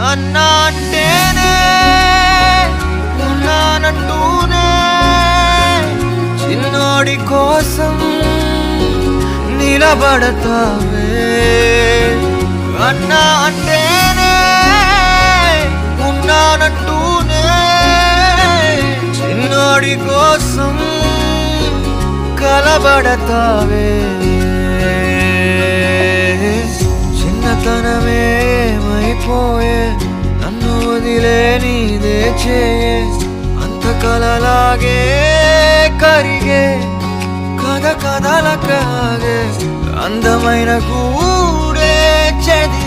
అన్నా అంటేనే ఉన్నానంటూనే చిన్నోడి కోసం నిలబడతావే. అన్నా అంటేనే ఉన్నానంటూనే చిన్నోడి కోసం కలబడతావే. చిన్నతనమేమైపోయే నన్ను వదిలే నీదే చేయే అంత కలలాగే కరిగే కథ కథలకాగే అందమైన గూడే చెది